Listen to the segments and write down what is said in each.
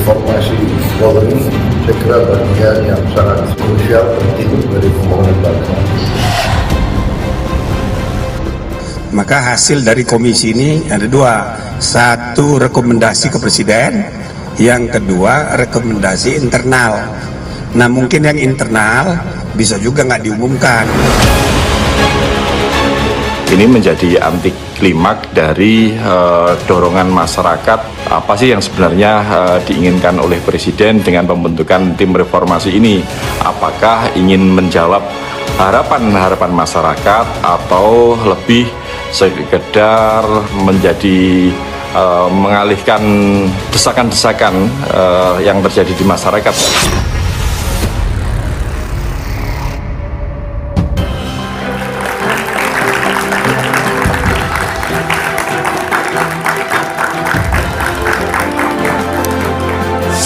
reformasi Polri saya kira bagian yang sangat krusial penting dari pembangunan bangsa. Maka hasil dari komisi ini ada dua, satu rekomendasi ke Presiden, yang kedua rekomendasi internal. Nah mungkin yang internal bisa juga nggak diumumkan. Ini menjadi anti klimaks dari dorongan masyarakat. Apa sih yang sebenarnya diinginkan oleh Presiden dengan pembentukan tim reformasi ini? Apakah ingin menjawab harapan-harapan masyarakat atau lebih sekedar menjadi mengalihkan desakan-desakan yang terjadi di masyarakat?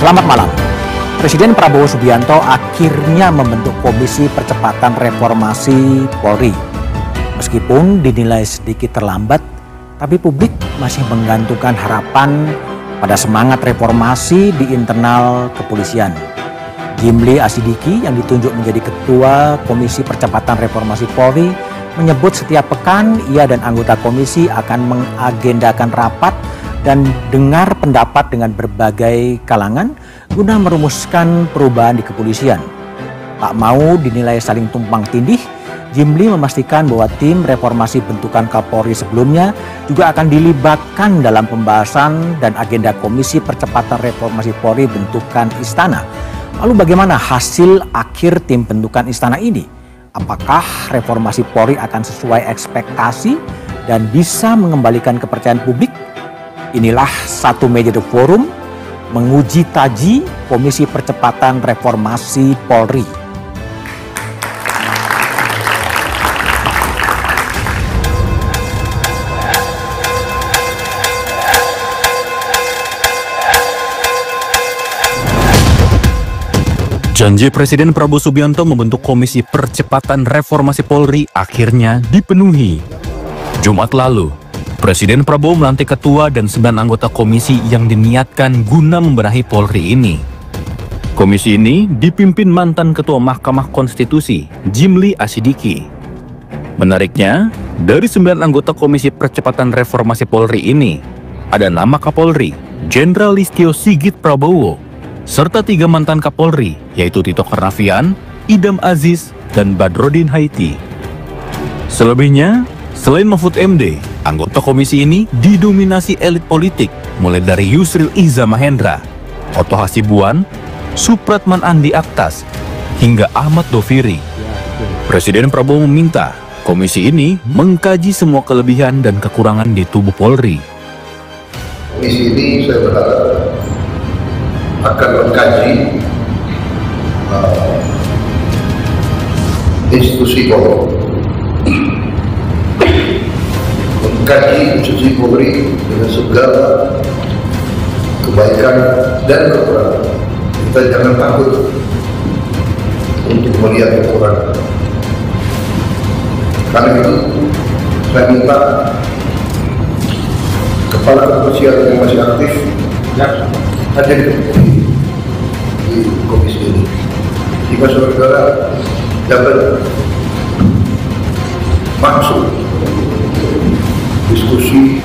Selamat malam. Presiden Prabowo Subianto akhirnya membentuk Komisi Percepatan Reformasi Polri. Meskipun dinilai sedikit terlambat, tapi publik masih menggantungkan harapan pada semangat reformasi di internal kepolisian. Jimli Asidiki yang ditunjuk menjadi Ketua Komisi Percepatan Reformasi Polri menyebut setiap pekan ia dan anggota komisi akan mengagendakan rapat dan dengar pendapat dengan berbagai kalangan guna merumuskan perubahan di kepolisian. Tak mau dinilai saling tumpang tindih, Jimli memastikan bahwa tim reformasi bentukan Kapolri sebelumnya juga akan dilibatkan dalam pembahasan dan agenda Komisi Percepatan Reformasi Polri bentukan Istana. Lalu bagaimana hasil akhir tim bentukan Istana ini? Apakah reformasi Polri akan sesuai ekspektasi dan bisa mengembalikan kepercayaan publik? Inilah satu meja The Forum menguji taji Komisi Percepatan Reformasi Polri. Janji Presiden Prabowo Subianto membentuk Komisi Percepatan Reformasi Polri akhirnya dipenuhi. Jumat lalu, Presiden Prabowo melantik ketua dan 9 anggota komisi yang diniatkan guna membenahi Polri ini. Komisi ini dipimpin mantan Ketua Mahkamah Konstitusi, Jimli Asidiki. Menariknya, dari 9 anggota Komisi Percepatan Reformasi Polri ini, ada nama Kapolri, Jenderal Listio Sigit Prabowo, serta 3 mantan Kapolri, yaitu Tito Karnavian, Idam Aziz, dan Badrodin Haiti. Selebihnya, selain Mahfud MD, anggota komisi ini didominasi elit politik, mulai dari Yusril Iza Mahendra, Otto Hasibuan, Supratman Andi Aktas, hingga Ahmad Doviri. Presiden Prabowo meminta komisi ini mengkaji semua kelebihan dan kekurangan di tubuh Polri. Komisi ini saya berharap akan mengkaji institusi Polri, mengkaji institusi Polri dengan segala kebaikan dan kekurangan. Kita jangan takut untuk melihat kekurangan. Karena itu saya minta kepala kepolisian yang masih aktif hadir di komisi ini. Jika saudara dapat masuk diskusi.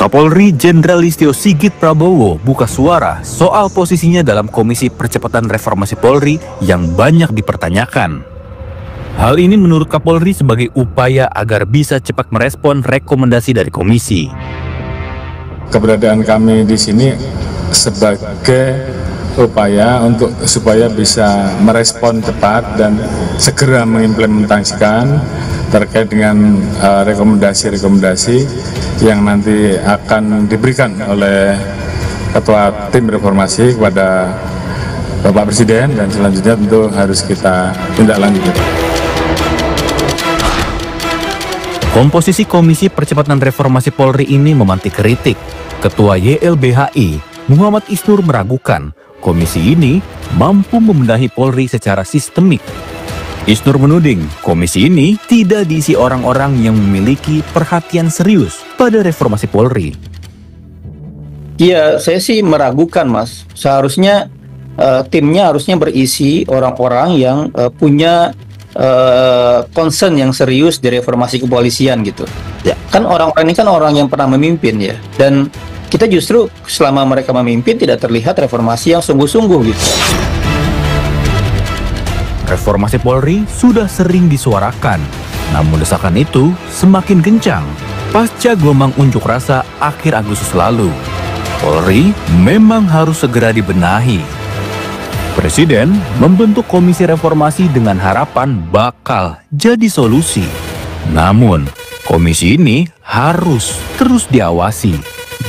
Kapolri Jenderal Listio Sigit Prabowo buka suara soal posisinya dalam Komisi Percepatan Reformasi Polri yang banyak dipertanyakan. Hal ini menurut Kapolri sebagai upaya agar bisa cepat merespon rekomendasi dari komisi. Keberadaan kami di sini sebagai upaya untuk supaya bisa merespon cepat dan segera mengimplementasikan terkait dengan rekomendasi-rekomendasi yang nanti akan diberikan oleh Ketua Tim Reformasi kepada Bapak Presiden, dan selanjutnya tentu harus kita tindak lanjuti. Komposisi Komisi Percepatan Reformasi Polri ini memantik kritik. Ketua YLBHI, Muhammad Isnur, meragukan komisi ini mampu membenahi Polri secara sistemik. Isnur menuding komisi ini tidak diisi orang-orang yang memiliki perhatian serius pada reformasi Polri. Iya, saya sih meragukan, Mas. Seharusnya timnya harusnya berisi orang-orang yang punya concern yang serius di reformasi kepolisian gitu. Ya, kan orang-orang ini kan orang yang pernah memimpin ya. Dan kita justru selama mereka memimpin tidak terlihat reformasi yang sungguh-sungguh gitu. Reformasi Polri sudah sering disuarakan, namun desakan itu semakin kencang pasca gelombang unjuk rasa akhir Agustus lalu. Polri memang harus segera dibenahi. Presiden membentuk komisi reformasi dengan harapan bakal jadi solusi. Namun, komisi ini harus terus diawasi.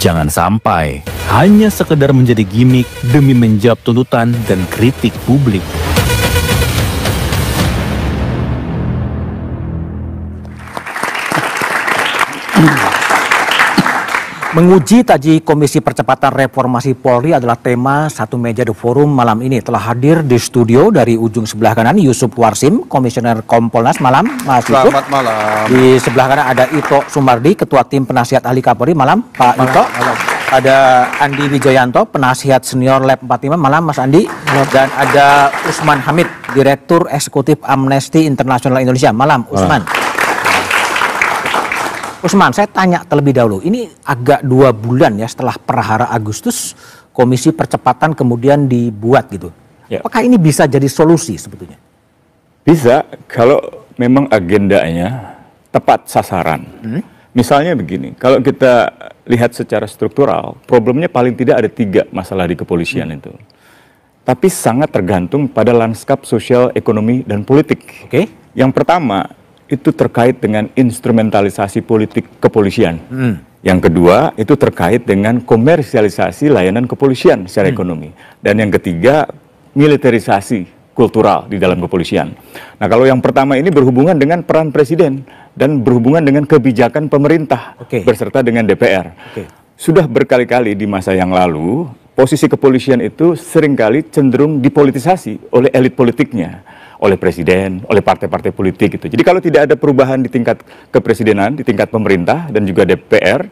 Jangan sampai hanya sekedar menjadi gimmick demi menjawab tuntutan dan kritik publik. Menguji taji Komisi Percepatan Reformasi Polri adalah tema Satu Meja The Forum malam ini. Telah hadir di studio dari ujung sebelah kanan Yusuf Warsim, Komisioner Kompolnas. Malam, Mas Yusuf. Selamat malam. Di sebelah kanan ada Ito Sumardi, Ketua Tim Penasihat Ahli Kapolri. Malam, Pak Ito. Malam. Ada Andi Wijayanto, Penasihat Senior Lab 45. Malam, Mas Andi. Malam. Dan ada Usman Hamid, Direktur Eksekutif Amnesty International Indonesia. Malam, Usman. Usman, saya tanya terlebih dahulu, ini agak 2 bulan ya setelah perhara Agustus, Komisi Percepatan kemudian dibuat gitu. Ya. Apakah ini bisa jadi solusi sebetulnya? Bisa, kalau memang agendanya tepat sasaran. Misalnya begini, kalau kita lihat secara struktural, problemnya paling tidak ada 3 masalah di kepolisian itu. Tapi sangat tergantung pada lanskap sosial, ekonomi, dan politik. Oke. Yang pertama, itu terkait dengan instrumentalisasi politik kepolisian. Yang kedua, itu terkait dengan komersialisasi layanan kepolisian secara ekonomi. Dan yang ketiga, militerisasi kultural di dalam kepolisian. Nah, kalau yang pertama ini berhubungan dengan peran presiden dan berhubungan dengan kebijakan pemerintah beserta dengan DPR. Sudah berkali-kali di masa yang lalu, posisi kepolisian itu seringkali cenderung dipolitisasi oleh elit politiknya, oleh presiden, oleh partai-partai politik gitu. Jadi kalau tidak ada perubahan di tingkat kepresidenan, di tingkat pemerintah dan juga DPR,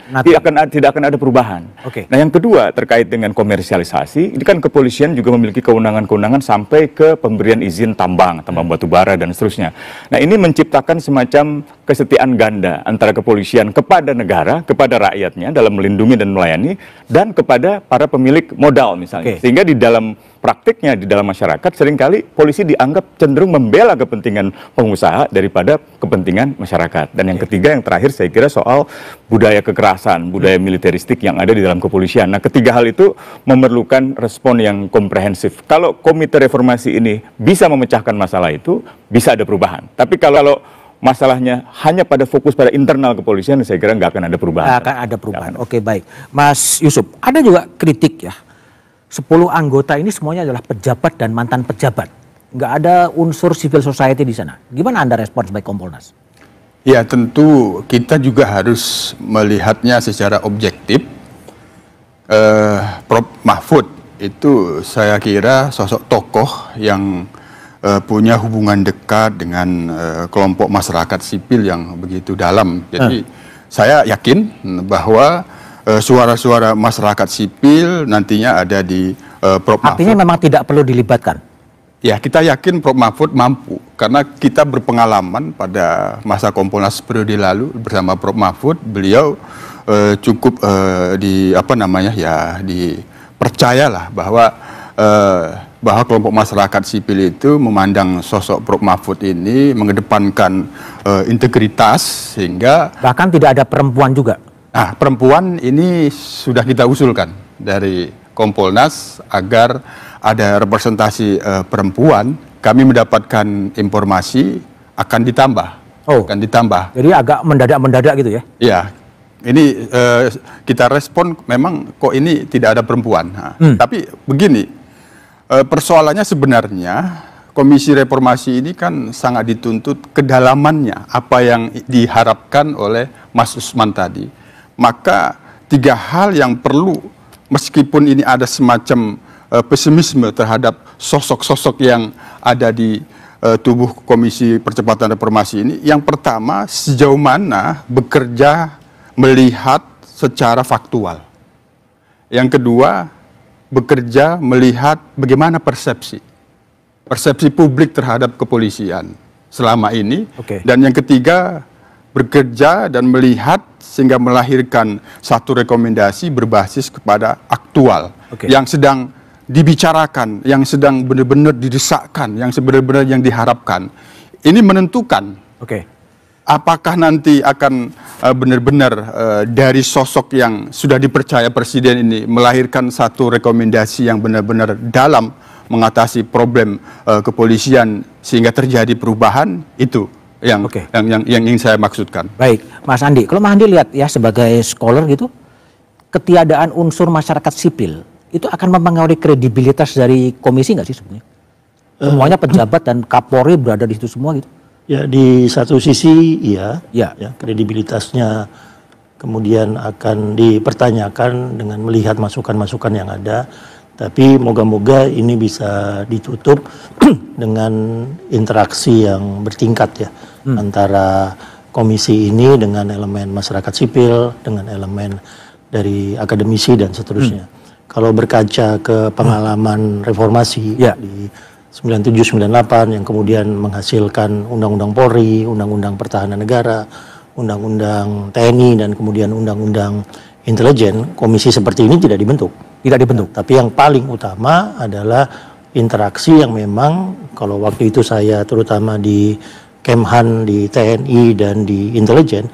tidak akan ada perubahan. Nah, yang kedua terkait dengan komersialisasi, ini kan kepolisian juga memiliki kewenangan-kewenangan sampai ke pemberian izin tambang batu bara dan seterusnya. Nah, ini menciptakan semacam kesetiaan ganda antara kepolisian kepada negara, kepada rakyatnya dalam melindungi dan melayani, dan kepada para pemilik modal misalnya. Sehingga di dalam praktiknya, di dalam masyarakat, seringkali polisi dianggap cenderung membela kepentingan pengusaha daripada kepentingan masyarakat. Dan yang ketiga, yang terakhir saya kira soal budaya kekerasan, budaya militeristik yang ada di dalam kepolisian. Nah, ketiga hal itu memerlukan respon yang komprehensif. Kalau komite reformasi ini bisa memecahkan masalah itu, bisa ada perubahan. Tapi kalau masalahnya hanya pada fokus pada internal kepolisian, saya kira nggak akan ada perubahan. Akan ada perubahan. Oke, baik. Mas Yusuf, ada juga kritik ya. 10 anggota ini semuanya adalah pejabat dan mantan pejabat. Nggak ada unsur civil society di sana. Gimana Anda respon sebagai Kompolnas? Ya, tentu kita juga harus melihatnya secara objektif. Prof. Mahfud itu saya kira sosok tokoh yang punya hubungan dekat dengan kelompok masyarakat sipil yang begitu dalam. Jadi saya yakin bahwa suara-suara masyarakat sipil nantinya ada di Prof. Mahfud. Artinya memang tidak perlu dilibatkan? Ya, kita yakin Prof. Mahfud mampu. Karena kita berpengalaman pada masa Kompolnas periode lalu bersama Prof. Mahfud, beliau cukup dipercayalah bahwa kelompok masyarakat sipil itu memandang sosok Prof. Mahfud ini mengedepankan integritas sehingga... Bahkan tidak ada perempuan juga? Nah, perempuan ini sudah kita usulkan dari Kompolnas agar ada representasi perempuan. Kami mendapatkan informasi akan ditambah. Akan ditambah. Jadi agak mendadak-mendadak gitu ya? Iya. Ini kita respon memang kok ini tidak ada perempuan. Nah, tapi begini, persoalannya sebenarnya Komisi Reformasi ini kan sangat dituntut kedalamannya apa yang diharapkan oleh Mas Usman tadi. Maka 3 hal yang perlu, meskipun ini ada semacam pesimisme terhadap sosok-sosok yang ada di tubuh Komisi Percepatan Reformasi ini. Yang pertama, sejauh mana bekerja melihat secara faktual. Yang kedua, bekerja melihat bagaimana persepsi publik terhadap kepolisian selama ini. Dan yang ketiga, bekerja dan melihat sehingga melahirkan satu rekomendasi berbasis kepada aktual yang sedang dibicarakan, yang sedang benar-benar didesakkan, yang sebenarnya yang diharapkan. Ini menentukan apakah nanti akan benar-benar dari sosok yang sudah dipercaya presiden ini melahirkan satu rekomendasi yang benar-benar dalam mengatasi problem kepolisian sehingga terjadi perubahan. Itu yang ingin saya maksudkan. Baik, Mas Andi, kalau Mas Andi lihat ya sebagai scholar gitu, ketiadaan unsur masyarakat sipil itu akan mempengaruhi kredibilitas dari komisi nggak sih sebenarnya? Semuanya pejabat dan Kapolri berada di situ semua gitu. Ya, di satu sisi ya kredibilitasnya kemudian akan dipertanyakan dengan melihat masukan-masukan yang ada. Tapi moga-moga ini bisa ditutup dengan interaksi yang bertingkat ya antara komisi ini dengan elemen masyarakat sipil, dengan elemen dari akademisi dan seterusnya. Kalau berkaca ke pengalaman reformasi di 97-98 yang kemudian menghasilkan Undang-Undang Polri, Undang-Undang Pertahanan Negara, Undang-Undang TNI dan kemudian Undang-Undang Intelijen, komisi seperti ini tidak dibentuk. Tapi yang paling utama adalah interaksi yang memang kalau waktu itu saya terutama di Kemhan, di TNI dan di Intelijen,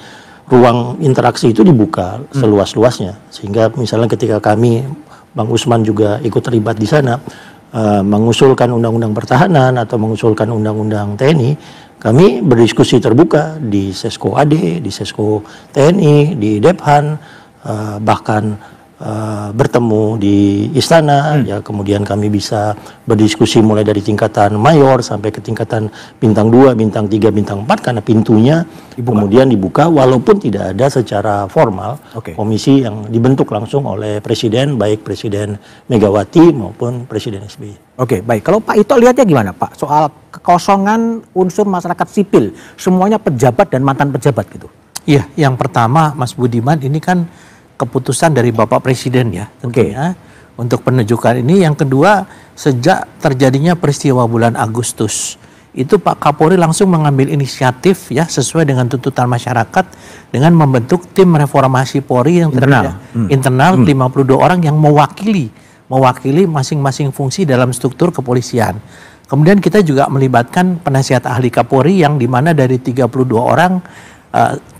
ruang interaksi itu dibuka seluas-luasnya. Sehingga misalnya ketika kami, Bang Usman juga ikut terlibat di sana, mengusulkan undang-undang pertahanan atau mengusulkan undang-undang TNI, kami berdiskusi terbuka di Sesko AD, di Sesko TNI, di Dephan, bahkan bertemu di istana, ya kemudian kami bisa berdiskusi mulai dari tingkatan mayor sampai ke tingkatan bintang 2, bintang 3, bintang 4 karena pintunya kemudian dibuka walaupun tidak ada secara formal komisi yang dibentuk langsung oleh presiden, baik Presiden Megawati maupun Presiden SBY. Oke, baik. Kalau Pak Ito lihatnya gimana Pak soal kekosongan unsur masyarakat sipil, semuanya pejabat dan mantan pejabat gitu? Iya, yang pertama Mas Budiman, ini kan keputusan dari Bapak Presiden ya tentunya untuk penunjukan ini. Yang kedua, sejak terjadinya peristiwa bulan Agustus itu Pak Kapolri langsung mengambil inisiatif ya sesuai dengan tuntutan masyarakat dengan membentuk tim reformasi Polri yang internal 52 orang yang mewakili masing-masing fungsi dalam struktur kepolisian. Kemudian kita juga melibatkan penasihat ahli Kapolri yang dimana dari 32 orang 29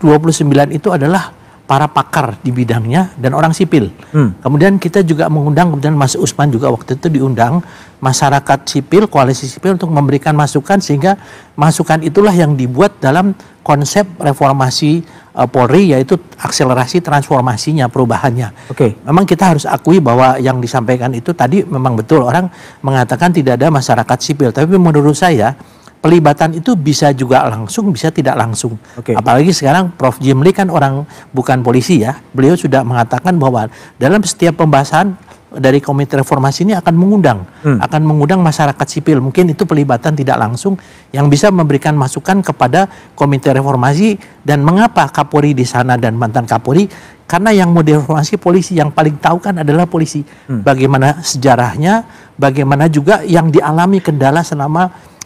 itu adalah para pakar di bidangnya dan orang sipil. Kemudian kita juga mengundang, kemudian Mas Usman juga waktu itu diundang masyarakat sipil, koalisi sipil untuk memberikan masukan sehingga masukan itulah yang dibuat dalam konsep reformasi Polri, yaitu akselerasi transformasinya, perubahannya. Memang kita harus akui bahwa yang disampaikan itu tadi memang betul, orang mengatakan tidak ada masyarakat sipil, tapi menurut saya pelibatan itu bisa juga langsung, bisa tidak langsung. Apalagi sekarang Prof. Jimli kan orang bukan polisi ya. Beliau sudah mengatakan bahwa dalam setiap pembahasan dari Komite Reformasi ini akan mengundang masyarakat sipil. Mungkin itu pelibatan tidak langsung yang bisa memberikan masukan kepada Komite Reformasi. Dan mengapa Kapolri di sana dan mantan Kapolri? Karena yang mau reformasi polisi, yang paling tahu kan adalah polisi. Bagaimana sejarahnya, bagaimana juga yang dialami kendala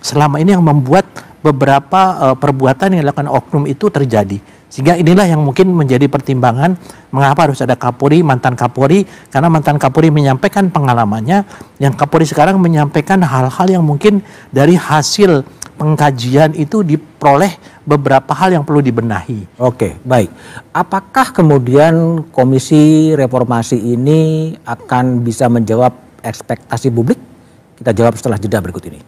selama ini yang membuat beberapa perbuatan yang dilakukan oknum itu terjadi. Sehingga inilah yang mungkin menjadi pertimbangan mengapa harus ada Kapolri, mantan Kapolri, karena mantan Kapolri menyampaikan pengalamannya, yang Kapolri sekarang menyampaikan hal-hal yang mungkin dari hasil pengkajian itu diperoleh beberapa hal yang perlu dibenahi. Oke, baik. Apakah kemudian Komisi Reformasi ini akan bisa menjawab ekspektasi publik? Kita jawab setelah jeda berikut ini.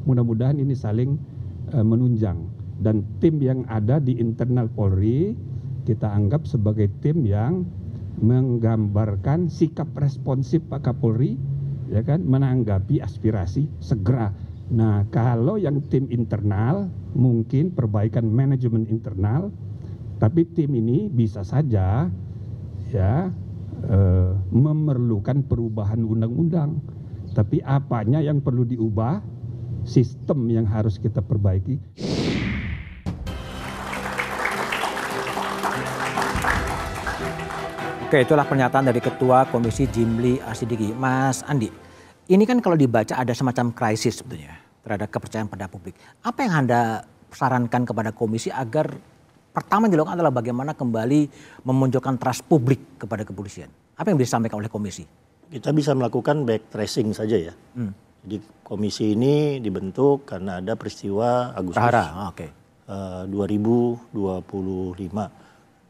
Mudah-mudahan ini saling menunjang, dan tim yang ada di internal Polri kita anggap sebagai tim yang menggambarkan sikap responsif Pak Kapolri, ya kan, menanggapi aspirasi segera. Nah, kalau yang tim internal mungkin perbaikan manajemen internal, tapi tim ini bisa saja ya memerlukan perubahan undang-undang. Tapi apanya yang perlu diubah, sistem yang harus kita perbaiki. Oke, itulah pernyataan dari Ketua Komisi Jimli Asidiki. Mas Andi, ini kan kalau dibaca ada semacam krisis sebetulnya terhadap kepercayaan pada publik. Apa yang Anda sarankan kepada komisi agar pertama yang dilakukan adalah bagaimana kembali memunculkan trust publik kepada kepolisian? Apa yang bisa disampaikan oleh komisi? Kita bisa melakukan back tracing saja ya. Jadi komisi ini dibentuk karena ada peristiwa Agustus 2025.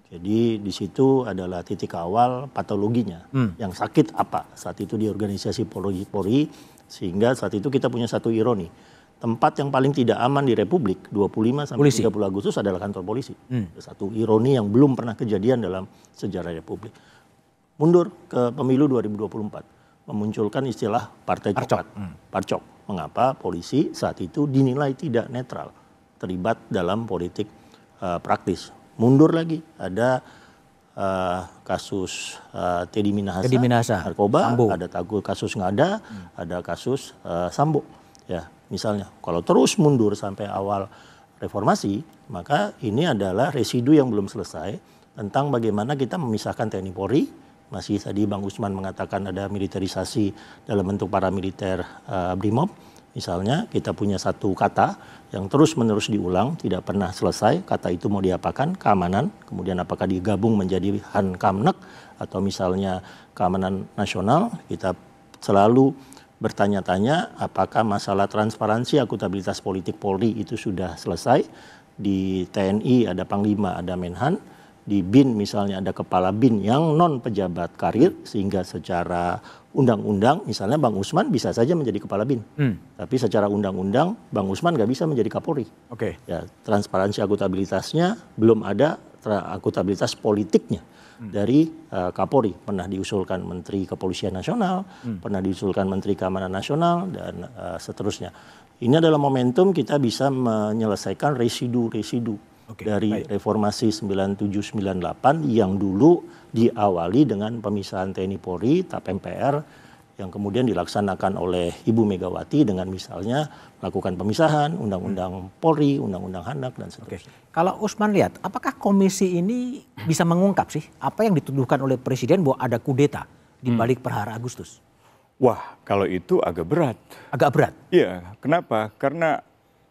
Jadi di situ adalah titik awal patologinya. Yang sakit apa saat itu di organisasi Polri, sehingga saat itu kita punya satu ironi. Tempat yang paling tidak aman di Republik 25 sampai 30 Agustus adalah kantor polisi. Satu ironi yang belum pernah kejadian dalam sejarah Republik. Mundur ke pemilu 2024, memunculkan istilah partai coklat. Parcok. Mengapa polisi saat itu dinilai tidak netral, terlibat dalam politik praktis. Mundur lagi, ada kasus Teddy Minahasa, narkoba, Sambo. Ada kasus Ngada, ada kasus Sambo. Ya, misalnya, kalau terus mundur sampai awal reformasi, maka ini adalah residu yang belum selesai tentang bagaimana kita memisahkan TNI Polri. Masih tadi Bang Usman mengatakan ada militerisasi dalam bentuk paramiliter Brimob. Misalnya kita punya satu kata yang terus-menerus diulang, tidak pernah selesai. Kata itu mau diapakan? Keamanan. Kemudian apakah digabung menjadi Hankamnek atau misalnya keamanan nasional? Kita selalu bertanya-tanya apakah masalah transparansi, akuntabilitas politik Polri itu sudah selesai. Di TNI ada Panglima, ada Menhan. Di BIN misalnya ada kepala BIN yang non pejabat karir, sehingga secara undang-undang misalnya Bang Usman bisa saja menjadi kepala BIN. Tapi secara undang-undang Bang Usman nggak bisa menjadi Kapolri. Ya, transparansi akuntabilitasnya belum ada, akuntabilitas politiknya dari Kapolri. Pernah diusulkan Menteri Kepolisian Nasional, pernah diusulkan Menteri Keamanan Nasional, dan seterusnya. Ini adalah momentum kita bisa menyelesaikan residu-residu dari reformasi 97-98 yang dulu diawali dengan pemisahan TNI Polri, TAP MPR, yang kemudian dilaksanakan oleh Ibu Megawati dengan misalnya melakukan pemisahan, Undang-Undang Polri, Undang-Undang Hanak, dan seterusnya. Kalau Usman lihat, apakah komisi ini bisa mengungkap sih apa yang dituduhkan oleh Presiden bahwa ada kudeta di balik perhara Agustus? Wah, kalau itu agak berat. Agak berat? Iya, kenapa? Karena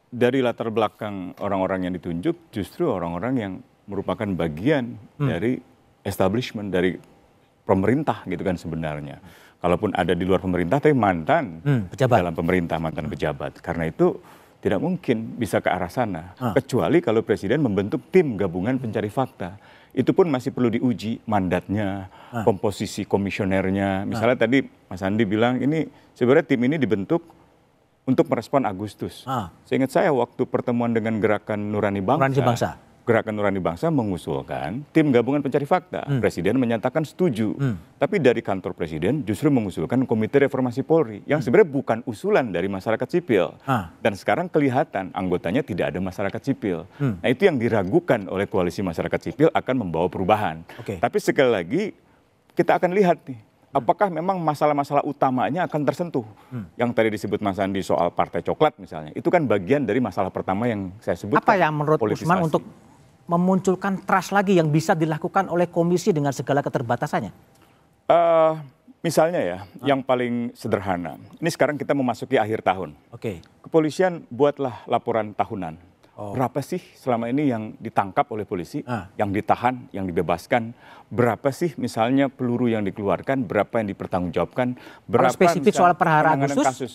dari latar belakang orang-orang yang ditunjuk justru orang-orang yang merupakan bagian dari establishment, dari pemerintah gitu kan sebenarnya. Kalaupun ada di luar pemerintah tapi mantan pejabat dalam pemerintah, mantan pejabat. Karena itu tidak mungkin bisa ke arah sana. Kecuali kalau Presiden membentuk tim gabungan pencari fakta. Itu pun masih perlu diuji mandatnya, komposisi komisionernya. Misalnya tadi Mas Andi bilang ini sebenarnya tim ini dibentuk untuk merespon Agustus. Seingat saya waktu pertemuan dengan Gerakan Nurani Bangsa, Gerakan Nurani Bangsa mengusulkan tim gabungan pencari fakta. Presiden menyatakan setuju. Tapi dari kantor Presiden justru mengusulkan Komite Reformasi Polri yang sebenarnya bukan usulan dari masyarakat sipil. Dan sekarang kelihatan anggotanya tidak ada masyarakat sipil. Nah, itu yang diragukan oleh koalisi masyarakat sipil akan membawa perubahan. Tapi sekali lagi kita akan lihat nih, apakah memang masalah-masalah utamanya akan tersentuh? Yang tadi disebut Mas Andi soal partai coklat misalnya, itu kan bagian dari masalah pertama yang saya sebut. Apa yang menurut Usman untuk memunculkan trust lagi yang bisa dilakukan oleh komisi dengan segala keterbatasannya? Misalnya ya, yang paling sederhana. Ini sekarang kita memasuki akhir tahun. Kepolisian buatlah laporan tahunan. Berapa sih selama ini yang ditangkap oleh polisi, yang ditahan, yang dibebaskan? Berapa sih misalnya peluru yang dikeluarkan, berapa yang dipertanggungjawabkan? Berapa spesifik soal perhara Agustus? Kasus,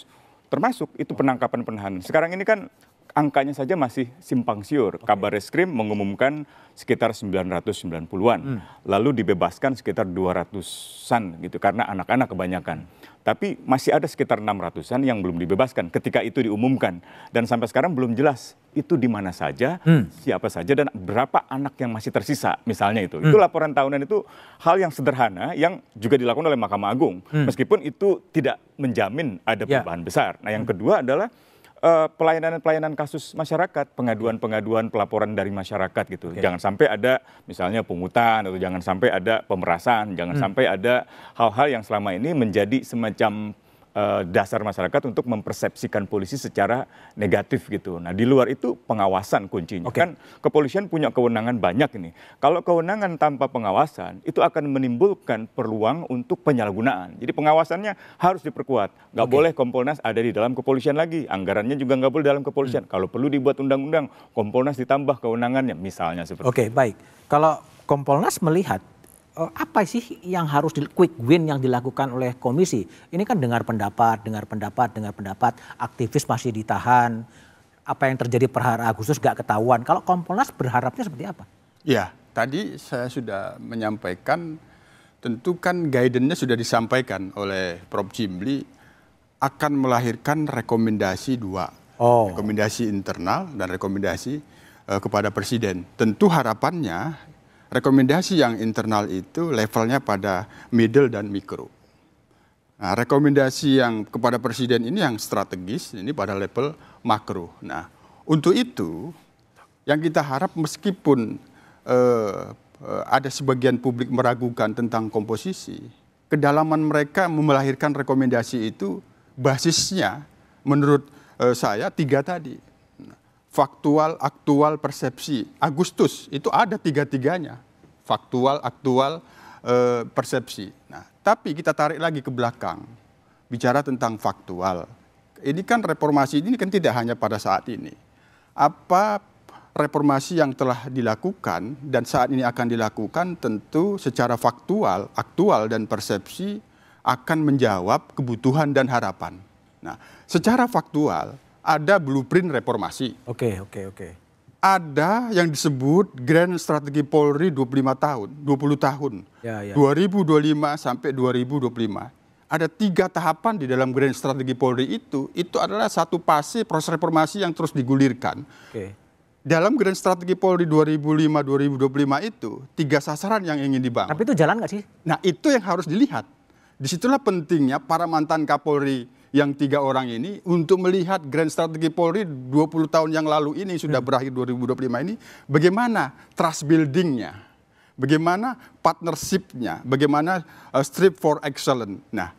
termasuk itu penangkapan penahanan. Sekarang ini kan angkanya saja masih simpang siur. Kabar Reskrim mengumumkan sekitar 990-an. Lalu dibebaskan sekitar 200-an gitu karena anak-anak kebanyakan. Tapi masih ada sekitar 600-an yang belum dibebaskan ketika itu diumumkan. Dan sampai sekarang belum jelas itu di mana saja, siapa saja, dan berapa anak yang masih tersisa misalnya itu. Itu laporan tahunan, itu hal yang sederhana yang juga dilakukan oleh Mahkamah Agung. Meskipun itu tidak menjamin ada perubahan besar. Nah, yang kedua adalah pelayanan-pelayanan kasus masyarakat, pengaduan-pengaduan pelaporan dari masyarakat gitu. Jangan sampai ada misalnya pungutan atau jangan sampai ada pemerasan, jangan sampai ada hal-hal yang selama ini menjadi semacam dasar masyarakat untuk mempersepsikan polisi secara negatif gitu. Nah di luar itu pengawasan kuncinya. Kan kepolisian punya kewenangan banyak ini. Kalau kewenangan tanpa pengawasan itu akan menimbulkan peluang untuk penyalahgunaan. Jadi pengawasannya harus diperkuat. Nggak boleh Kompolnas ada di dalam kepolisian lagi. Anggarannya juga nggak boleh dalam kepolisian. Kalau perlu dibuat undang-undang, Kompolnas ditambah kewenangannya misalnya seperti itu. Baik. Kalau Kompolnas melihat apa sih yang harus quick win yang dilakukan oleh komisi? Ini kan dengar pendapat, aktivis masih ditahan, apa yang terjadi per hari Agustus gak ketahuan. Kalau Kompolnas berharapnya seperti apa? Ya, tadi saya sudah menyampaikan, tentu kan guidance-nya sudah disampaikan oleh Prof. Jimli akan melahirkan rekomendasi dua. Rekomendasi internal dan rekomendasi kepada Presiden. Tentu harapannya rekomendasi yang internal itu levelnya pada middle dan mikro. Nah, rekomendasi yang kepada Presiden ini yang strategis, ini pada level makro. Nah, untuk itu yang kita harap meskipun ada sebagian publik meragukan tentang komposisi, kedalaman mereka melahirkan rekomendasi itu basisnya menurut saya 3 tadi. Faktual, aktual, persepsi. Agustus itu ada 3-tiganya. Faktual, aktual, persepsi. Nah, tapi kita tarik lagi ke belakang. Bicara tentang faktual. Ini kan reformasi ini kan tidak hanya pada saat ini. Apa reformasi yang telah dilakukan dan saat ini akan dilakukan tentu secara faktual, aktual, dan persepsi akan menjawab kebutuhan dan harapan. Nah, secara faktual, ada blueprint reformasi. Ada yang disebut Grand Strategi Polri 20 tahun. 2025 sampai 2025. Ada 3 tahapan di dalam Grand Strategi Polri itu adalah satu fase proses reformasi yang terus digulirkan. Dalam Grand Strategi Polri 2005-2025 itu 3 sasaran yang ingin dibangun. Tapi itu jalan nggak sih? Nah itu yang harus dilihat. Disitulah pentingnya para mantan Kapolri yang 3 orang ini untuk melihat Grand Strategi Polri 20 tahun yang lalu ini sudah berakhir 2025 ini, bagaimana trust buildingnya, bagaimana partnershipnya, bagaimana strive for excellence. Nah,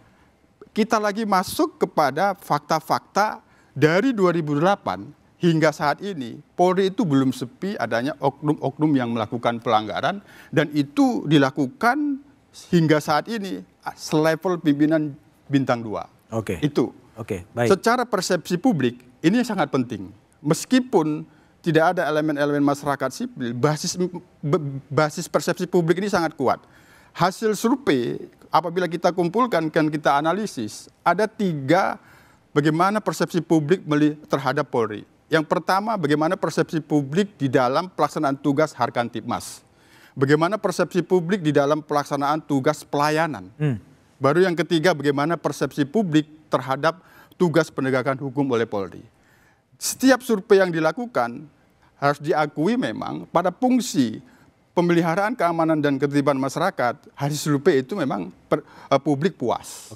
kita lagi masuk kepada fakta-fakta dari 2008 hingga saat ini, Polri itu belum sepi adanya oknum-oknum yang melakukan pelanggaran dan itu dilakukan hingga saat ini selevel pimpinan bintang 2. Baik. Secara persepsi publik ini sangat penting. Meskipun tidak ada elemen-elemen masyarakat sipil, basis persepsi publik ini sangat kuat. Hasil survei apabila kita kumpulkan dan kita analisis, ada 3 bagaimana persepsi publik terhadap Polri. Yang pertama, bagaimana persepsi publik di dalam pelaksanaan tugas Harkantipmas. Bagaimana persepsi publik di dalam pelaksanaan tugas pelayanan. Baru yang ketiga, bagaimana persepsi publik terhadap tugas penegakan hukum oleh Polri. Setiap survei yang dilakukan harus diakui memang pada fungsi pemeliharaan keamanan dan ketertiban masyarakat, hasil survei itu memang publik puas.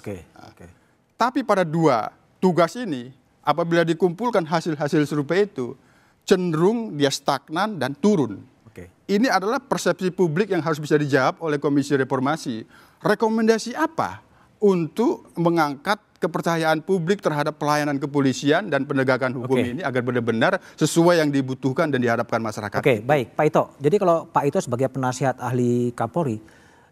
Tapi pada 2 tugas ini, apabila dikumpulkan hasil-hasil survei itu, cenderung dia stagnan dan turun. Ini adalah persepsi publik yang harus bisa dijawab oleh Komisi Reformasi. Rekomendasi apa untuk mengangkat kepercayaan publik terhadap pelayanan kepolisian dan penegakan hukum ini agar benar-benar sesuai yang dibutuhkan dan diharapkan masyarakat. Baik Pak Ito. Jadi kalau Pak Ito sebagai penasihat ahli Kapolri,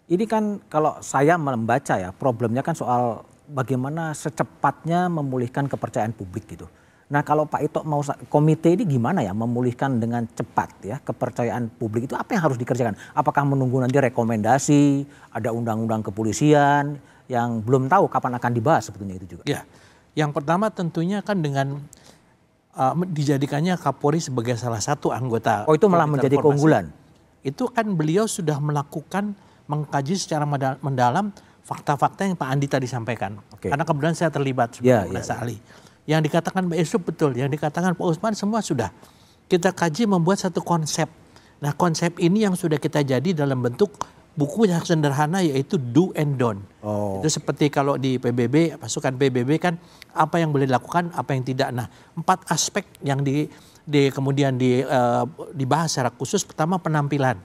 ini kan kalau saya membaca ya, problemnya kan soal bagaimana secepatnya memulihkan kepercayaan publik gitu. Nah kalau Pak Ito mau komite ini gimana ya memulihkan dengan cepat ya kepercayaan publik itu, apa yang harus dikerjakan? Apakah menunggu nanti rekomendasi, ada undang-undang kepolisian yang belum tahu kapan akan dibahas sebetulnya itu juga? Ya, yang pertama tentunya kan dengan dijadikannya Kapolri sebagai salah satu anggota. Oh itu malah menjadi keunggulan? Itu kan beliau sudah mengkaji secara mendalam fakta-fakta yang Pak Andi tadi sampaikan. Karena kebetulan saya terlibat sebagai penasihat ahli. Yang dikatakan Mbak Yusuf betul, yang dikatakan Pak Usman semua sudah. Kita kaji membuat satu konsep. Nah konsep ini yang sudah kita jadi dalam bentuk buku yang sederhana yaitu do and don't. Itu seperti kalau di PBB, pasukan PBB kan apa yang boleh dilakukan, apa yang tidak. Nah, 4 aspek yang kemudian dibahas secara khusus. Pertama, penampilan.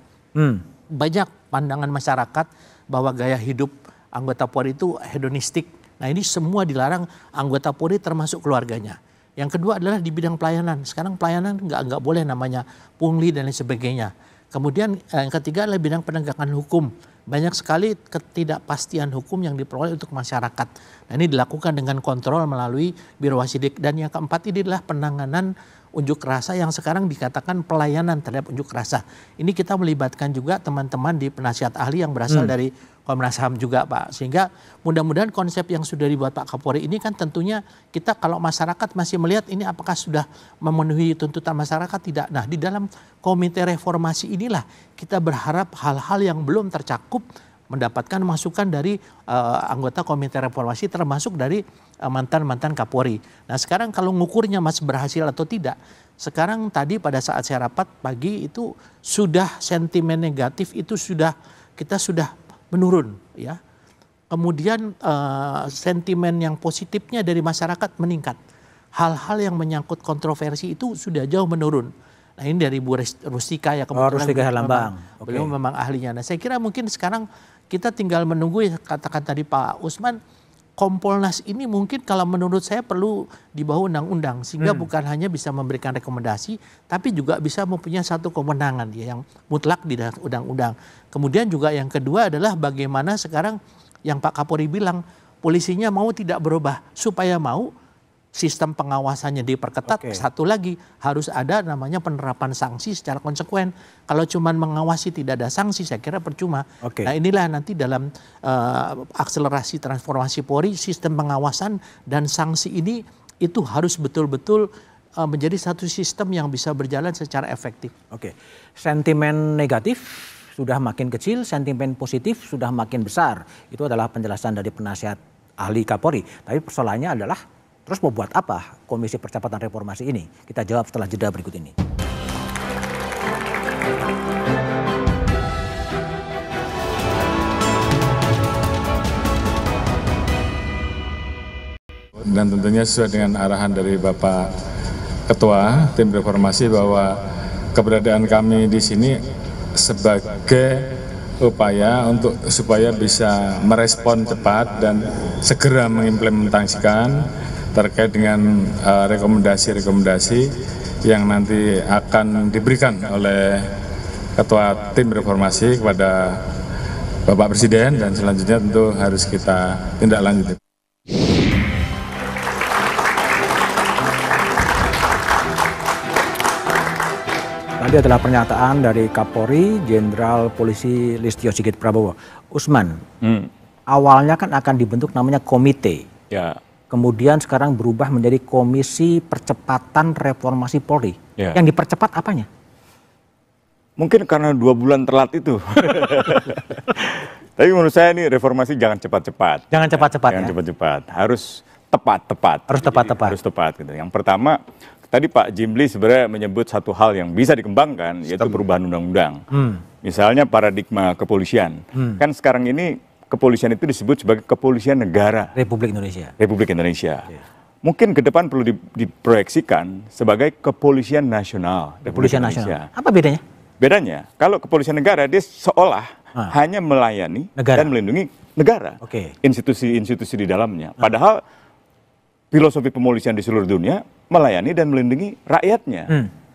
Banyak pandangan masyarakat bahwa gaya hidup anggota Polri itu hedonistik. Nah, ini semua dilarang anggota Polri termasuk keluarganya. Yang kedua adalah di bidang pelayanan. Sekarang pelayanan nggak boleh namanya pungli dan lain sebagainya. Kemudian yang ketiga adalah bidang penegakan hukum. Banyak sekali ketidakpastian hukum yang diperoleh untuk masyarakat. Nah, ini dilakukan dengan kontrol melalui Biro Wasidik. Dan yang keempat ini adalah penanganan unjuk rasa yang sekarang dikatakan pelayanan terhadap unjuk rasa. Ini kita melibatkan juga teman-teman di penasihat ahli yang berasal dari Komnas HAM juga, Pak. Sehingga mudah-mudahan konsep yang sudah dibuat Pak Kapolri ini kan tentunya kita kalau masyarakat masih melihat ini apakah sudah memenuhi tuntutan masyarakat, tidak. Nah, di dalam komite reformasi inilah kita berharap hal-hal yang belum tercakup mendapatkan masukan dari anggota komite reformasi termasuk dari mantan-mantan Kapolri. Nah, sekarang kalau ngukurnya masih berhasil atau tidak, sekarang tadi pada saat saya rapat pagi itu sudah sentimen negatif itu kita sudah menurun, ya. Kemudian sentimen yang positifnya dari masyarakat meningkat. Hal-hal yang menyangkut kontroversi itu sudah jauh menurun. Nah, ini dari Bu Rustika ya, Rustika Herlambang. Beliau memang ahlinya. Nah, saya kira mungkin sekarang kita tinggal menunggu, ya, katakan tadi Pak Usman, Kompolnas ini mungkin kalau menurut saya perlu di bawah undang-undang sehingga bukan hanya bisa memberikan rekomendasi tapi juga bisa mempunyai satu kewenangan ya, yang mutlak di dalam undang-undang. Kemudian juga yang kedua adalah bagaimana sekarang yang Pak Kapolri bilang polisinya mau tidak berubah, supaya mau sistem pengawasannya diperketat. Satu lagi harus ada namanya penerapan sanksi secara konsekuen. Kalau cuma mengawasi tidak ada sanksi, saya kira percuma. Nah, inilah nanti dalam akselerasi transformasi Polri, sistem pengawasan dan sanksi ini itu harus betul-betul menjadi satu sistem yang bisa berjalan secara efektif. Sentimen negatif sudah makin kecil, sentimen positif sudah makin besar. Itu adalah penjelasan dari penasihat ahli Kapolri. Tapi persoalannya adalah terus mau buat apa Komisi Percepatan Reformasi ini? Kita jawab setelah jeda berikut ini. Dan tentunya sesuai dengan arahan dari Bapak Ketua Tim Reformasi bahwa keberadaan kami di sini sebagai upaya untuk supaya bisa merespon cepat dan segera mengimplementasikan terkait dengan rekomendasi-rekomendasi yang nanti akan diberikan oleh Ketua Tim Reformasi kepada Bapak Presiden dan selanjutnya tentu harus kita tindak lanjuti. Tadi adalah pernyataan dari Kapolri Jenderal Polisi Listio Sigit Prabowo. Usman, awalnya kan akan dibentuk namanya komite. Ya. Kemudian sekarang berubah menjadi Komisi Percepatan Reformasi Polri. Ya. Yang dipercepat apanya? Mungkin karena 2 bulan telat itu. Tapi menurut saya ini reformasi jangan cepat-cepat. Jangan cepat-cepat Jangan cepat-cepat. Harus tepat-tepat. Harus tepat-tepat. Harus tepat. Gitu. Yang pertama, tadi Pak Jimli sebenarnya menyebut satu hal yang bisa dikembangkan, yaitu perubahan undang-undang. Misalnya paradigma kepolisian. Kan sekarang ini kepolisian itu disebut sebagai kepolisian negara Republik Indonesia. Republik Indonesia. Mungkin ke depan perlu diproyeksikan sebagai kepolisian nasional Republik Indonesia. Apa bedanya? Bedanya, kalau kepolisian negara dia seolah hanya melayani dan melindungi negara, institusi-institusi di dalamnya. Padahal filosofi pepolisian di seluruh dunia melayani dan melindungi rakyatnya.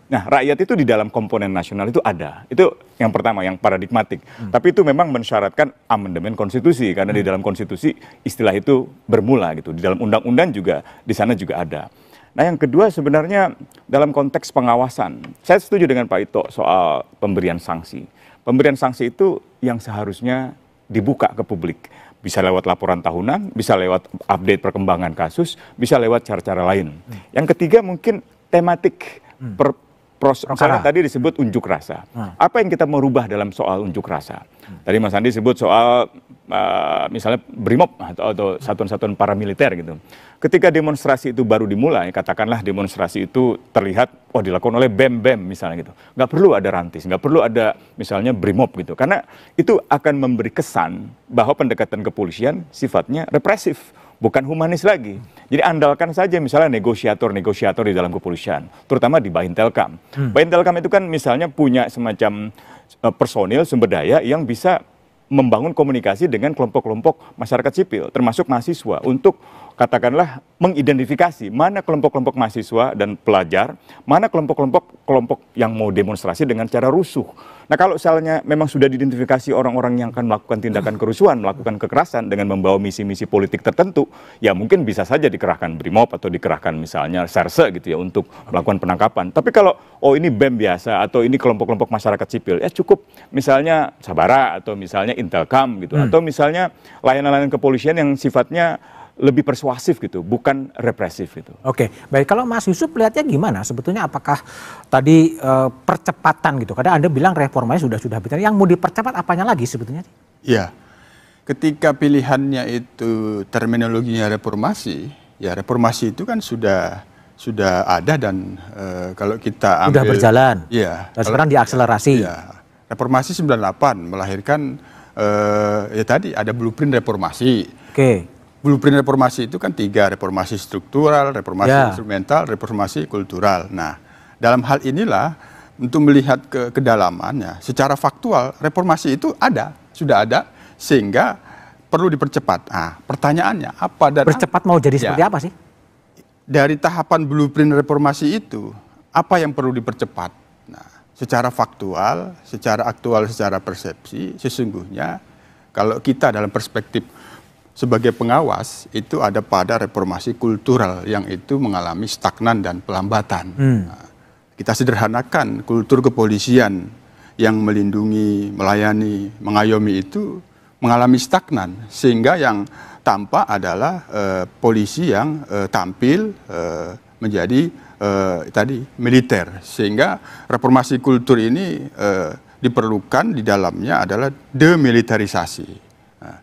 Nah, rakyat itu di dalam komponen nasional itu ada. Itu yang pertama, yang paradigmatik. Tapi itu memang mensyaratkan amandemen konstitusi, karena di dalam konstitusi istilah itu bermula gitu. Di dalam undang-undang juga, di sana juga ada. Nah, yang kedua sebenarnya dalam konteks pengawasan. Saya setuju dengan Pak Ito soal pemberian sanksi. Pemberian sanksi itu yang seharusnya dibuka ke publik. Bisa lewat laporan tahunan, bisa lewat update perkembangan kasus, bisa lewat cara-cara lain. Yang ketiga mungkin tematik misalnya tadi disebut unjuk rasa. Apa yang kita mau rubah dalam soal unjuk rasa? Tadi Mas Andi sebut soal misalnya BRIMOB atau satuan-satuan paramiliter gitu. Ketika demonstrasi itu baru dimulai, katakanlah demonstrasi itu terlihat dilakukan oleh BEM misalnya gitu. Nggak perlu ada Rantis, nggak perlu ada misalnya BRIMOB gitu. Karena itu akan memberi kesan bahwa pendekatan kepolisian sifatnya represif, bukan humanis lagi. Jadi andalkan saja misalnya negosiator-negosiator di dalam kepolisian, terutama di Baintelkam. Baintelkam itu kan misalnya punya semacam personil sumber daya yang bisa membangun komunikasi dengan kelompok-kelompok masyarakat sipil, termasuk mahasiswa, untuk katakanlah mengidentifikasi mana kelompok-kelompok mahasiswa dan pelajar, mana kelompok-kelompok yang mau demonstrasi dengan cara rusuh. Nah kalau misalnya memang sudah diidentifikasi orang-orang yang akan melakukan tindakan kerusuhan, melakukan kekerasan dengan membawa misi-misi politik tertentu, ya mungkin bisa saja dikerahkan BRIMOB atau dikerahkan misalnya Serse gitu ya untuk melakukan penangkapan. Tapi kalau ini BEM biasa atau ini kelompok-kelompok masyarakat sipil, ya cukup misalnya Sabara atau misalnya Intelkam gitu, atau misalnya layanan-layanan kepolisian yang sifatnya lebih persuasif gitu, bukan represif gitu. Oke, baik. Kalau Mas Yusuf lihatnya gimana? Sebetulnya apakah tadi percepatan gitu? Kadang Anda bilang reformanya sudah bicara. Yang mau dipercepat apanya lagi sebetulnya? Ya, ketika pilihannya itu terminologinya reformasi, ya reformasi itu kan sudah ada dan kalau kita ambil, sudah berjalan. Ya. Dan sekarang diakselerasi. Ya, reformasi 98 melahirkan ya tadi ada blueprint reformasi. Oke. Blueprint reformasi itu kan 3, reformasi struktural, reformasi instrumental, reformasi kultural. Nah, dalam hal inilah untuk melihat ke kedalamannya, secara faktual reformasi itu sudah ada, sehingga perlu dipercepat. Nah, pertanyaannya apa dan percepat mau jadi seperti apa sih? Dari tahapan blueprint reformasi itu, apa yang perlu dipercepat? Nah, secara faktual, secara aktual, secara persepsi, sesungguhnya kalau kita dalam perspektif sebagai pengawas itu ada pada reformasi kultural yang itu mengalami stagnan dan pelambatan. Nah, kita sederhanakan kultur kepolisian yang melindungi, melayani, mengayomi itu mengalami stagnan, sehingga yang tampak adalah polisi yang tampil menjadi tadi militer, sehingga reformasi kultur ini diperlukan di dalamnya adalah demilitarisasi. Nah,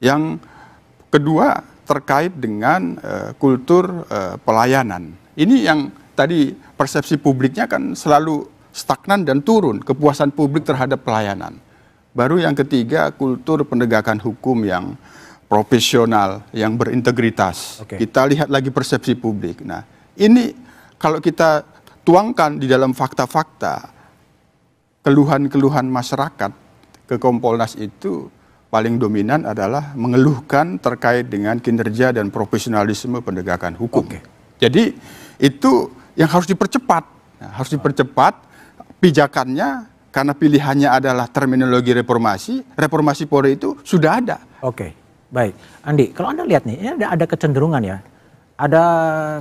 yang kedua terkait dengan kultur pelayanan. Ini yang tadi persepsi publiknya kan selalu stagnan dan turun, kepuasan publik terhadap pelayanan. Baru yang ketiga kultur penegakan hukum yang profesional, yang berintegritas. Kita lihat lagi persepsi publik. Nah, ini kalau kita tuangkan di dalam fakta-fakta, keluhan-keluhan masyarakat ke Kompolnas itu paling dominan adalah mengeluhkan terkait dengan kinerja dan profesionalisme penegakan hukum. Jadi itu yang harus dipercepat. Nah, harus dipercepat pijakannya karena pilihannya adalah terminologi reformasi Polri itu sudah ada. Oke, baik. Andi, kalau Anda lihat nih, ini ada kecenderungan ya. Ada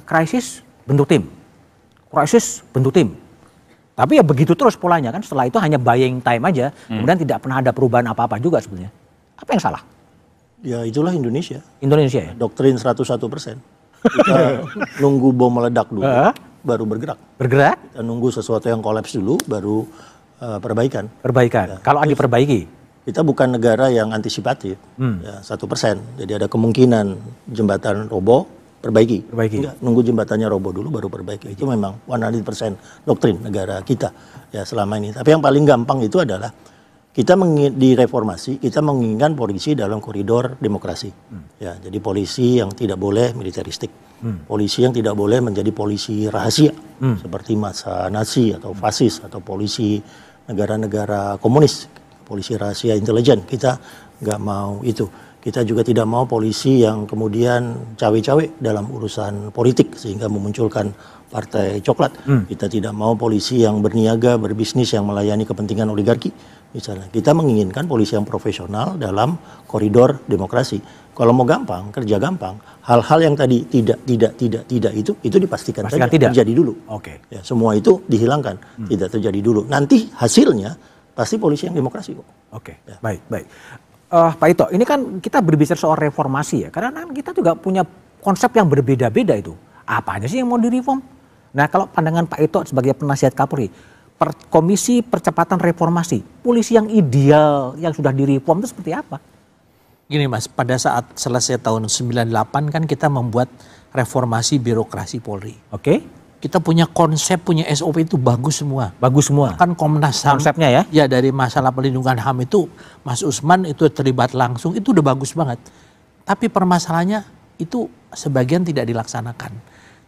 krisis bentuk tim. Krisis bentuk tim. Tapi ya begitu terus polanya kan, setelah itu hanya buying time aja, kemudian tidak pernah ada perubahan apa-apa juga sebenarnya. Apa yang salah? Ya itulah Indonesia. Indonesia ya? Doktrin 101%. Kita nunggu bom meledak dulu, baru bergerak. Bergerak? Kita nunggu sesuatu yang kolaps dulu, baru perbaikan. Perbaikan. Ya. Kalau diperbaiki? Kita bukan negara yang antisipatif. Ya, 1%. Jadi ada kemungkinan jembatan roboh, perbaiki. Enggak, nunggu jembatannya roboh dulu, baru perbaiki. Itu memang 100% doktrin negara kita ya selama ini. Tapi yang paling gampang itu adalah kita di reformasi, kita menginginkan polisi dalam koridor demokrasi. Ya, jadi polisi yang tidak boleh militeristik. Polisi yang tidak boleh menjadi polisi rahasia. Seperti masa Nazi atau fasis atau polisi negara-negara komunis. Polisi rahasia intelijen. Kita nggak mau itu. Kita juga tidak mau polisi yang kemudian cawe-cawe dalam urusan politik sehingga memunculkan partai coklat. Kita tidak mau polisi yang berniaga, berbisnis yang melayani kepentingan oligarki. Misalnya, kita menginginkan polisi yang profesional dalam koridor demokrasi. Kalau mau gampang, kerja gampang, hal-hal yang tadi tidak itu dipastikan saja terjadi dulu. Ya, semua itu dihilangkan, tidak terjadi dulu. Nanti hasilnya pasti polisi yang demokrasi kok. Ya. Baik. Pak Ito, ini kan kita berbicara soal reformasi ya, karena kan kita juga punya konsep yang berbeda-beda itu. Apa aja sih yang mau direform? Nah, kalau pandangan Pak Ito sebagai penasihat Kapolri, Komisi Percepatan Reformasi, polisi yang ideal yang sudah direform itu seperti apa? Gini Mas, pada saat selesai tahun 98 kan kita membuat reformasi birokrasi Polri. Oke. Kita punya konsep, punya SOP itu bagus semua. Bagus semua. Kan Komnas HAM. Konsepnya ya? Ya, dari masalah perlindungan HAM itu Mas Usman itu terlibat langsung, itu udah bagus banget. Tapi permasalahannya itu sebagian tidak dilaksanakan.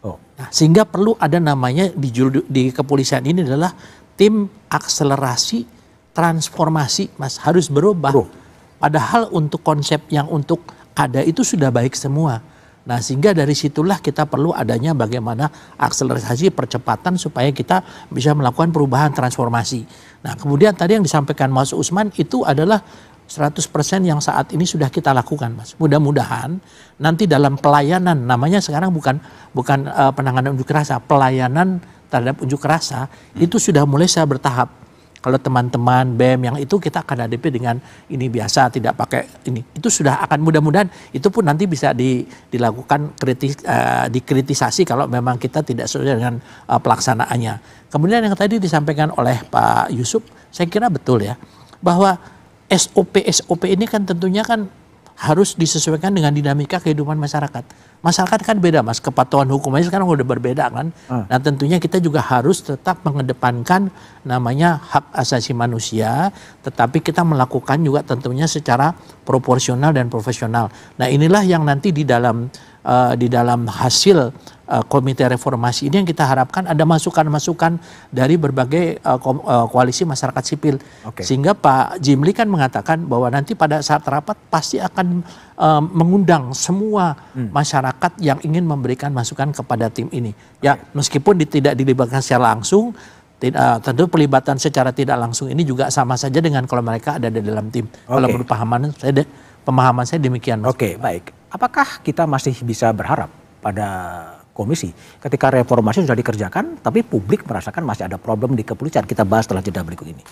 Nah, sehingga perlu ada namanya di kepolisian ini adalah tim akselerasi transformasi, Mas, harus berubah. Padahal untuk konsep yang untuk ada itu sudah baik semua. Nah, sehingga dari situlah kita perlu adanya bagaimana akselerasi percepatan supaya kita bisa melakukan perubahan transformasi. Nah, kemudian tadi yang disampaikan Mas Usman itu adalah 100% yang saat ini sudah kita lakukan, Mas. Mudah-mudahan nanti dalam pelayanan, namanya sekarang bukan penanganan unjuk rasa, pelayanan terhadap unjuk rasa itu sudah mulai saya bertahap. Kalau teman-teman BEM yang itu kita akan hadapi dengan ini biasa, tidak pakai ini. Itu sudah akan mudah-mudahan itu pun nanti bisa dilakukan dikritisasi kalau memang kita tidak sesuai dengan pelaksanaannya. Kemudian yang tadi disampaikan oleh Pak Yusuf, saya kira betul ya, bahwa SOP ini kan tentunya kan harus disesuaikan dengan dinamika kehidupan masyarakat. Masyarakat kan beda, Mas, kepatuhan hukumnya sekarang udah berbeda kan. Nah, tentunya kita juga harus tetap mengedepankan namanya hak asasi manusia, tetapi kita melakukan juga tentunya secara proporsional dan profesional. Nah, inilah yang nanti di dalam hasil komite reformasi ini yang kita harapkan ada masukan-masukan dari berbagai koalisi masyarakat sipil. Sehingga Pak Jimli kan mengatakan bahwa nanti pada saat rapat pasti akan mengundang semua masyarakat yang ingin memberikan masukan kepada tim ini. Ya, meskipun tidak dilibatkan secara langsung, tentu pelibatan secara tidak langsung ini juga sama saja dengan kalau mereka ada di dalam tim. Kalau menurut pemahaman saya demikian, Mas. Oke, baik. Apakah kita masih bisa berharap pada komisi ketika reformasi sudah dikerjakan tapi publik merasakan masih ada problem di kepolisian? Kita bahas setelah jeda berikut ini.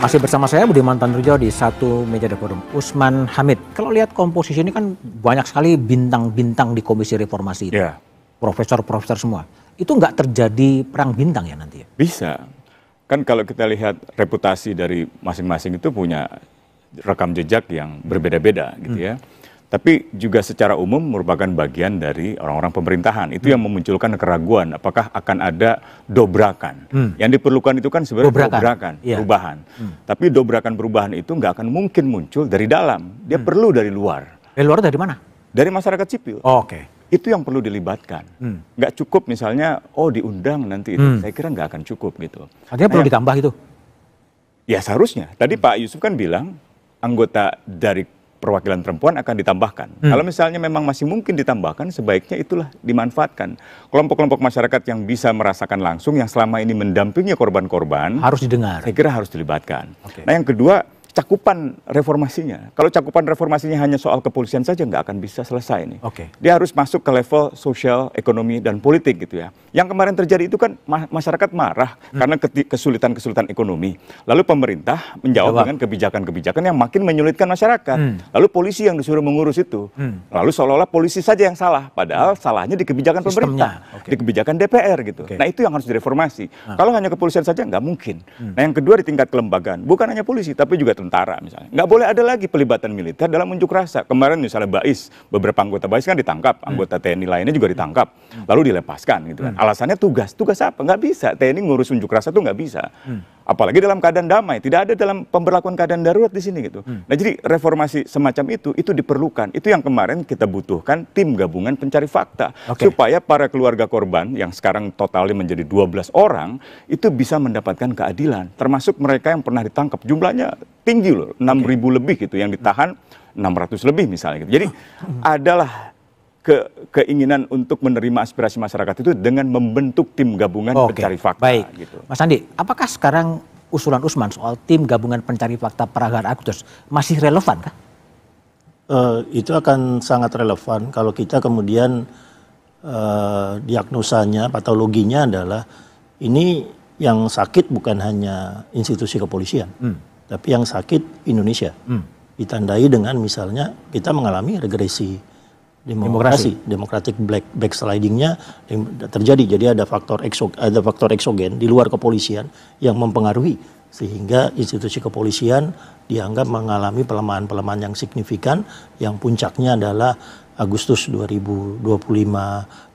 Masih bersama saya Budiman Tanrujo di satu meja The Forum. Usman Hamid, kalau lihat komposisi ini kan banyak sekali bintang-bintang di komisi reformasi. Yeah. Profesor-profesor semua. Itu nggak terjadi perang bintang ya nanti? Bisa. Kan kalau kita lihat reputasi dari masing-masing itu punya rekam jejak yang berbeda-beda gitu ya. Tapi juga secara umum merupakan bagian dari orang-orang pemerintahan. Itu yang memunculkan keraguan apakah akan ada dobrakan. Yang diperlukan itu kan sebenarnya dobrakan, perubahan. Tapi dobrakan perubahan itu nggak akan mungkin muncul dari dalam. Dia perlu dari luar. Dari luar dari mana? Dari masyarakat sipil. Oke. Itu yang perlu dilibatkan. Nggak cukup misalnya, diundang nanti itu. Saya kira nggak akan cukup gitu. Artinya perlu ditambah itu? Ya seharusnya. Tadi Pak Yusuf kan bilang anggota dari perwakilan perempuan akan ditambahkan. Kalau misalnya memang masih mungkin ditambahkan, sebaiknya itulah dimanfaatkan. Kelompok-kelompok masyarakat yang bisa merasakan langsung, yang selama ini mendampingi korban-korban, harus didengar. Saya kira harus dilibatkan. Nah yang kedua, cakupan reformasinya. Kalau cakupan reformasinya hanya soal kepolisian saja, nggak akan bisa selesai nih. Dia harus masuk ke level sosial, ekonomi, dan politik gitu ya. Yang kemarin terjadi itu kan masyarakat marah karena kesulitan-kesulitan ekonomi. Lalu pemerintah menjawab dengan kebijakan-kebijakan yang makin menyulitkan masyarakat. Lalu polisi yang disuruh mengurus itu. Lalu seolah-olah polisi saja yang salah. Padahal salahnya di kebijakan pemerintah. Di kebijakan DPR gitu. Nah itu yang harus direformasi. Kalau hanya kepolisian saja nggak mungkin. Nah yang kedua di tingkat kelembagaan. Bukan hanya polisi tapi juga tentara misalnya. Nggak boleh ada lagi pelibatan militer dalam unjuk rasa. Kemarin misalnya BAIS, beberapa anggota BAIS kan ditangkap, anggota TNI lainnya juga ditangkap, lalu dilepaskan gitu kan. Alasannya tugas apa? Nggak bisa, TNI ngurus unjuk rasa tuh nggak bisa. Apalagi dalam keadaan damai, tidak ada dalam pemberlakuan keadaan darurat di sini gitu. Nah jadi reformasi semacam itu diperlukan. Itu yang kemarin kita butuhkan tim gabungan pencari fakta. Supaya para keluarga korban yang sekarang totalnya menjadi 12 orang, itu bisa mendapatkan keadilan. Termasuk mereka yang pernah ditangkap. Jumlahnya tinggi loh, 6.000 lebih gitu. Yang ditahan 600 lebih misalnya gitu. Jadi adalah keinginan untuk menerima aspirasi masyarakat itu dengan membentuk tim gabungan pencari fakta. Baik, gitu. Mas Andi, apakah sekarang usulan Usman soal tim gabungan pencari fakta Pragar Agustus masih relevan kah? Itu akan sangat relevan kalau kita kemudian diagnosanya, patologinya adalah ini yang sakit bukan hanya institusi kepolisian, tapi yang sakit Indonesia. ditandai dengan misalnya kita mengalami regresi democratic backslidingnya terjadi. Jadi ada faktor eksogen di luar kepolisian yang mempengaruhi sehingga institusi kepolisian dianggap mengalami pelemahan-pelemahan yang signifikan, yang puncaknya adalah Agustus 2025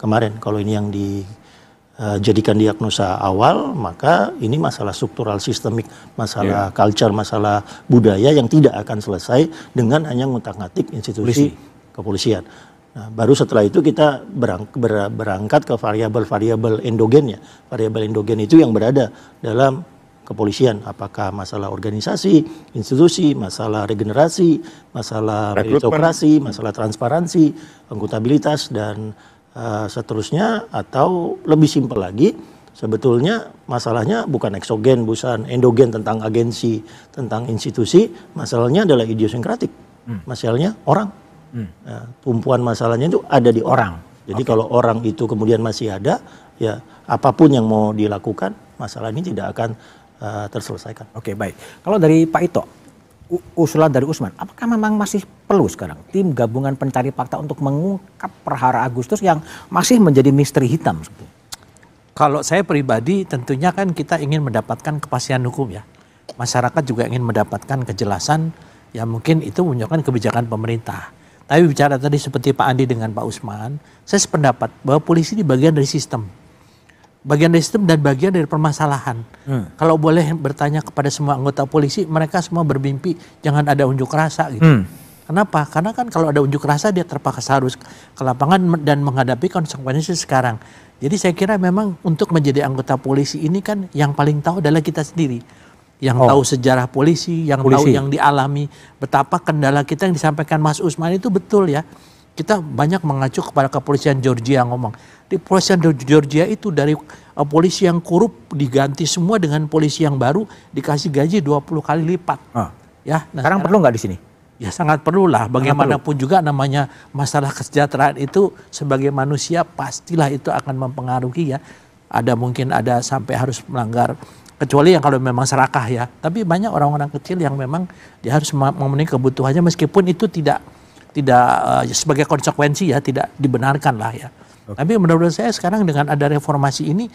kemarin. Kalau ini yang dijadikan diagnosa awal, maka ini masalah struktural sistemik, masalah culture, masalah budaya yang tidak akan selesai dengan hanya ngutak-ngatik institusi kepolisian. Nah, baru setelah itu kita berangkat ke variabel-variabel endogennya. Variabel endogen itu yang berada dalam kepolisian, apakah masalah organisasi, institusi, masalah regenerasi, masalah meritokrasi, masalah transparansi, akuntabilitas, dan seterusnya. Atau lebih simpel lagi, sebetulnya masalahnya bukan eksogen, bukan endogen tentang agensi, tentang institusi, masalahnya adalah idiosinkratik, masalahnya orang. Tumpuan masalahnya itu ada di orang. Jadi kalau orang itu kemudian masih ada, ya apapun yang mau dilakukan, masalah ini tidak akan terselesaikan. Oke, baik. Kalau dari Pak Ito, usulan dari Usman, apakah memang masih perlu sekarang tim gabungan pencari fakta untuk mengungkap perkara Agustus yang masih menjadi misteri hitam? Kalau saya pribadi tentunya kan kita ingin mendapatkan kepastian hukum ya. Masyarakat juga ingin mendapatkan kejelasan, ya mungkin itu menunjukkan kebijakan pemerintah. Tapi bicara tadi seperti Pak Andi dengan Pak Usman, saya sependapat bahwa polisi ini bagian dari sistem. Bagian dari sistem dan bagian dari permasalahan. Kalau boleh bertanya kepada semua anggota polisi, mereka semua bermimpi jangan ada unjuk rasa gitu. Kenapa? Karena kan kalau ada unjuk rasa dia terpaksa harus ke lapangan dan menghadapi konsekuensi sekarang. Jadi saya kira memang untuk menjadi anggota polisi ini kan yang paling tahu adalah kita sendiri. Yang tahu sejarah polisi, yang tahu yang dialami, betapa kendala kita yang disampaikan Mas Usman itu betul ya. Kita banyak mengacu kepada kepolisian Georgia ngomong. Di kepolisian Georgia itu dari polisi yang korup diganti semua dengan polisi yang baru dikasih gaji 20 kali lipat. Ya, nah sekarang perlu nggak di sini? Ya sangat perlu lah. Bagaimanapun juga namanya masalah kesejahteraan itu sebagai manusia pastilah itu akan mempengaruhi ya. Mungkin ada sampai harus melanggar. Kecuali yang kalau memang serakah ya. Tapi banyak orang-orang kecil yang memang dia harus memenuhi kebutuhannya meskipun itu tidak sebagai konsekuensi ya tidak dibenarkan lah ya. Tapi menurut saya sekarang dengan ada reformasi ini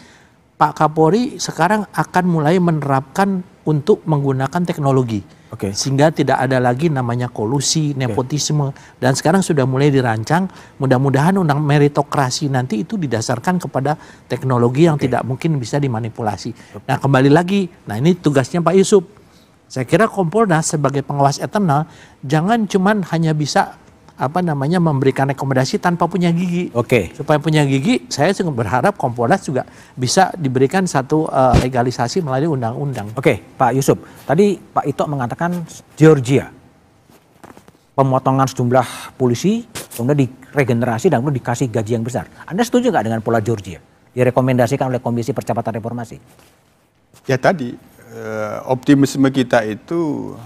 Pak Kapolri sekarang akan mulai menerapkan untuk menggunakan teknologi. Sehingga tidak ada lagi namanya kolusi, nepotisme, dan sekarang sudah mulai dirancang. Mudah-mudahan undang meritokrasi nanti itu didasarkan kepada teknologi yang tidak mungkin bisa dimanipulasi. Nah kembali lagi, nah ini tugasnya Pak Yusuf. Saya kira Kompolnas sebagai pengawas internal jangan cuman hanya bisa memberikan rekomendasi tanpa punya gigi. Supaya punya gigi, saya berharap Kompolnas juga bisa diberikan satu legalisasi melalui undang-undang. Pak Yusuf, tadi Pak Ito mengatakan Georgia, pemotongan sejumlah polisi, kemudian diregenerasi dan kemudian dikasih gaji yang besar. Anda setuju nggak dengan pola Georgia? Direkomendasikan oleh Komisi Percepatan Reformasi. Ya tadi, optimisme kita itu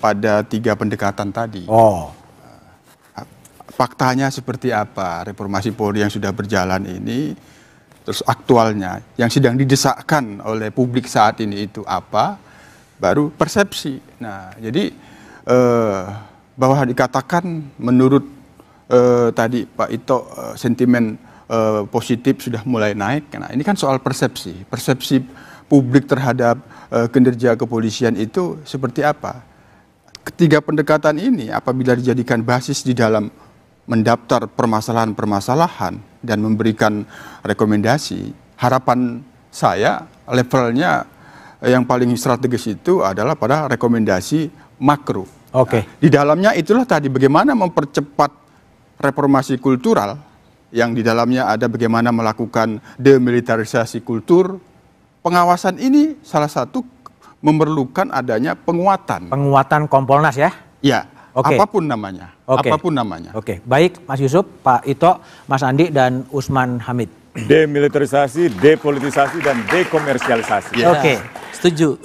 pada 3 pendekatan tadi. Faktanya seperti apa reformasi Polri yang sudah berjalan ini, terus aktualnya yang sedang didesakkan oleh publik saat ini itu apa, baru persepsi. Nah jadi bahwa dikatakan menurut tadi Pak Ito sentimen positif sudah mulai naik. Nah ini kan soal persepsi publik terhadap kinerja kepolisian itu seperti apa. Ketiga pendekatan ini apabila dijadikan basis di dalam mendaftar permasalahan-permasalahan dan memberikan rekomendasi, harapan saya levelnya yang paling strategis itu adalah pada rekomendasi makro. Nah, di dalamnya itulah tadi bagaimana mempercepat reformasi kultural, yang di dalamnya ada bagaimana melakukan demilitarisasi kultur. Pengawasan ini salah satu memerlukan adanya penguatan. Penguatan Kompolnas ya? Ya. Apapun namanya, apapun namanya. Baik Mas Yusuf, Pak Ito, Mas Andi, dan Usman Hamid. Demilitarisasi, depolitisasi, dan dekomersialisasi. Setuju.